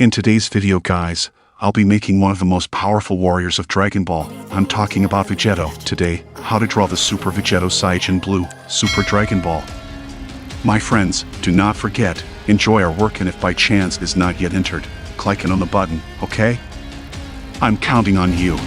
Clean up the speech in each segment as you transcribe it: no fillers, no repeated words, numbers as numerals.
In today's video guys, I'll be making one of the most powerful warriors of Dragon Ball. I'm talking about Vegetto. Today, how to draw the Super Vegetto Sayajin Blue, Super Dragon Ball. My friends, do not forget, enjoy our work, and if by chance is not yet entered, click on the button, okay? I'm counting on you.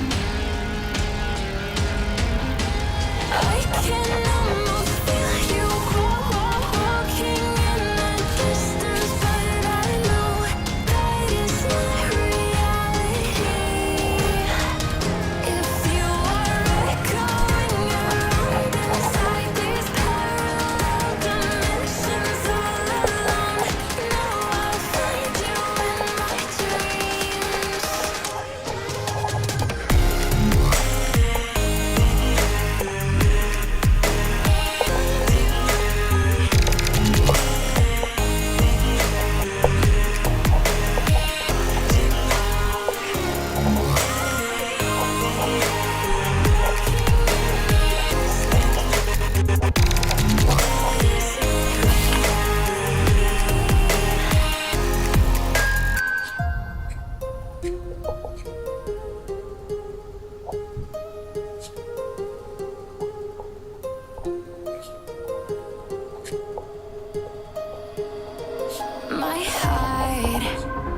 My heart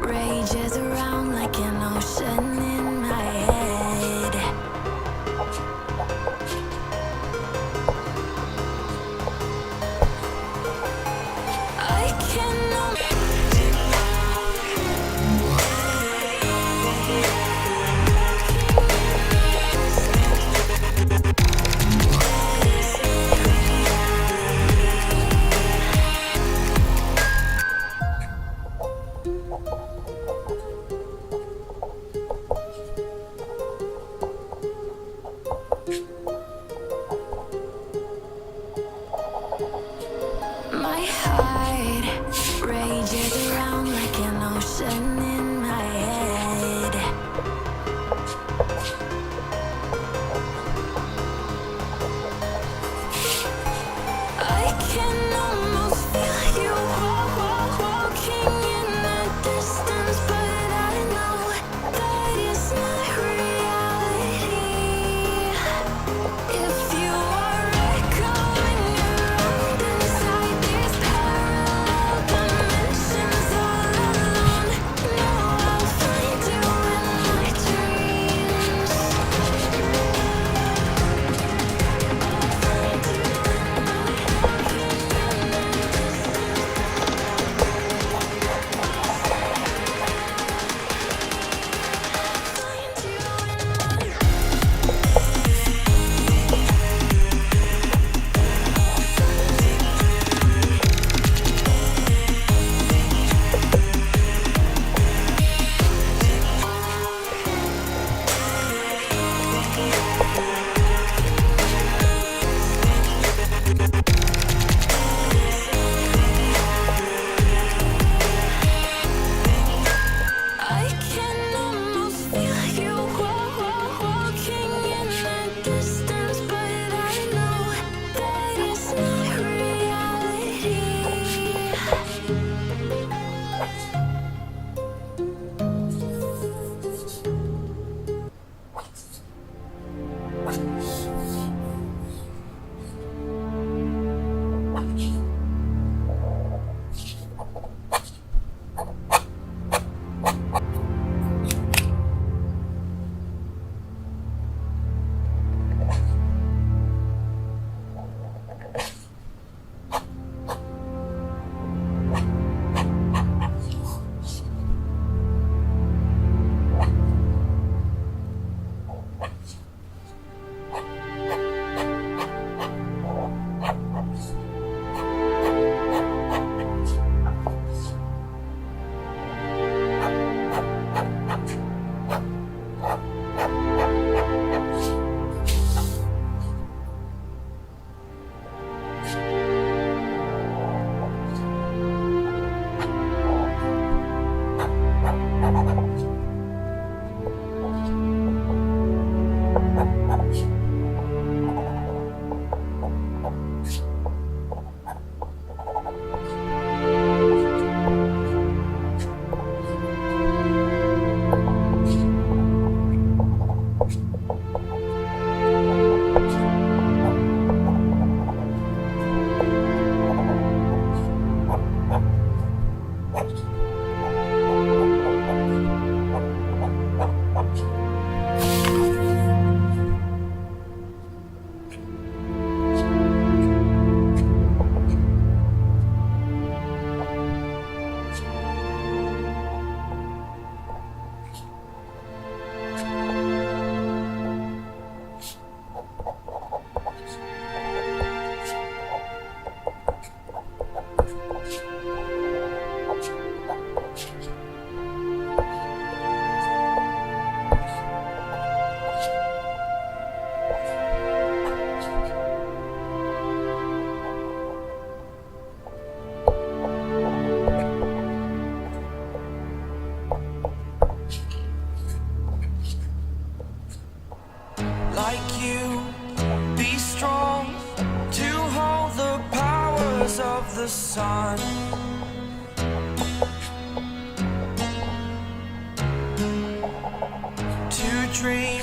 rages around like an ocean in my head. I cannot. My heart rages around like an ocean in my head. I can almost feel you walking in the distance, but I know that it's not reality. If you are echoing around inside these colors of the sun. To dream,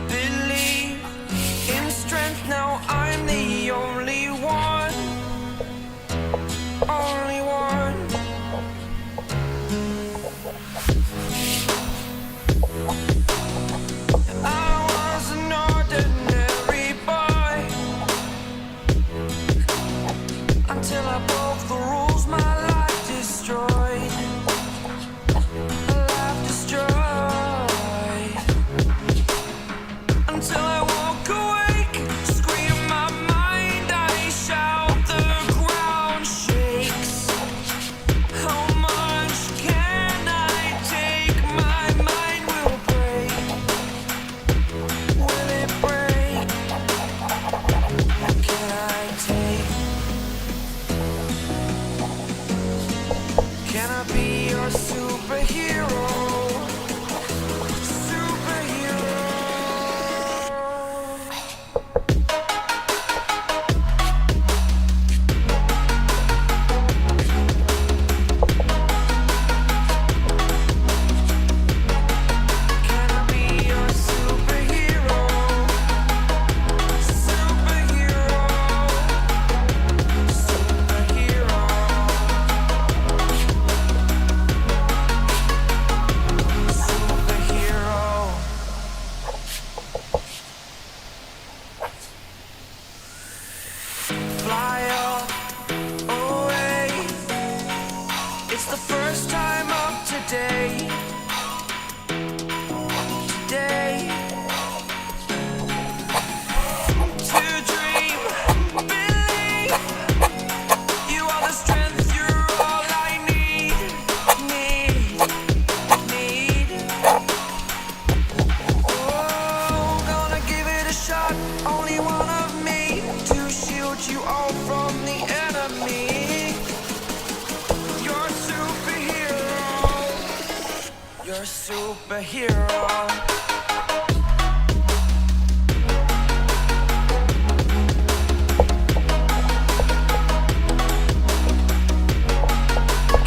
believe in strength. Now I'm the only one, only one. I was an ordinary boy until I broke the rules. My life destroyed, life destroyed. Until I walk awake, scream my mind, I shout, the ground shakes. How much can I take? My mind will break. Will it break? Can I take? Can I be your superhero? Superhero. Can I be your superhero? Superhero. Superhero. Superhero. Fly away. It's the first time of today. Today. To dream, believe. You are the strength, you're all I need. Need. Oh, gonna give it a shot. Only one of me to shield you all from the enemy. You're a superhero. You're a superhero.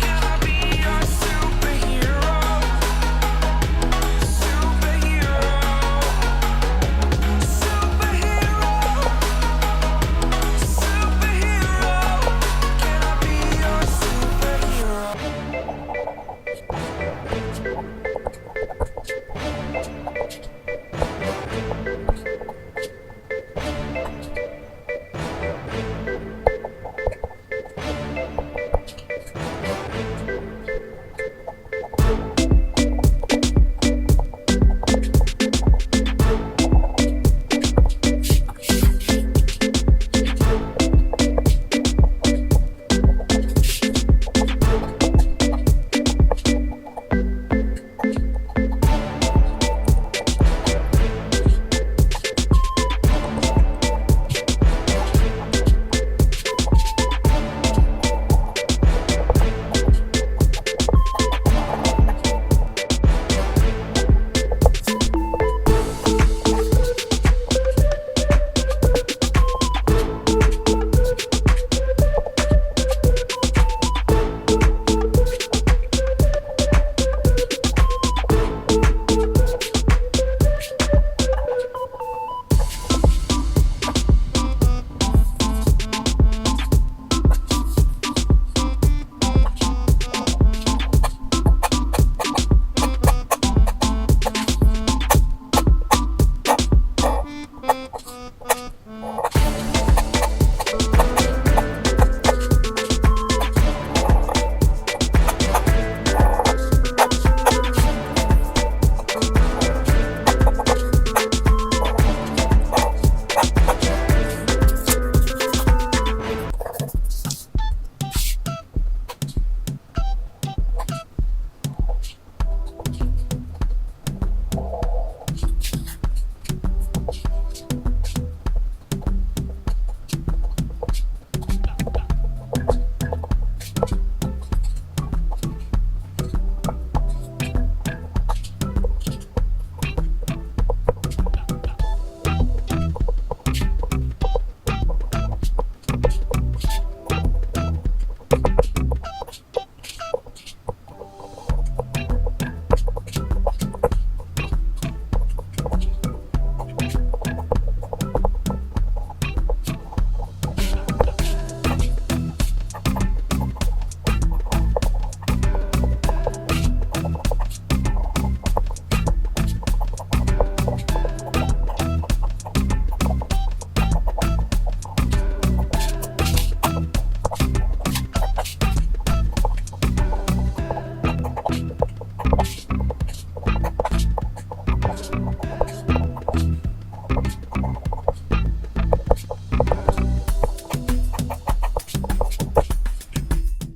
Can I be your superhero? Superhero. Superhero. Superhero. Can I be your superhero?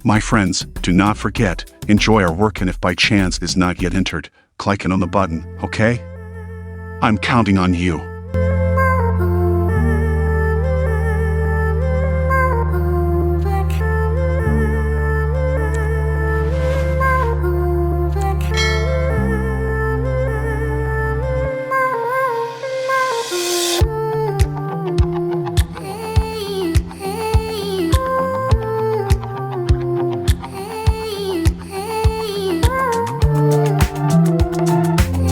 My friends, do not forget, enjoy our work, and if by chance is not yet entered, clicking on the button, okay? I'm counting on you.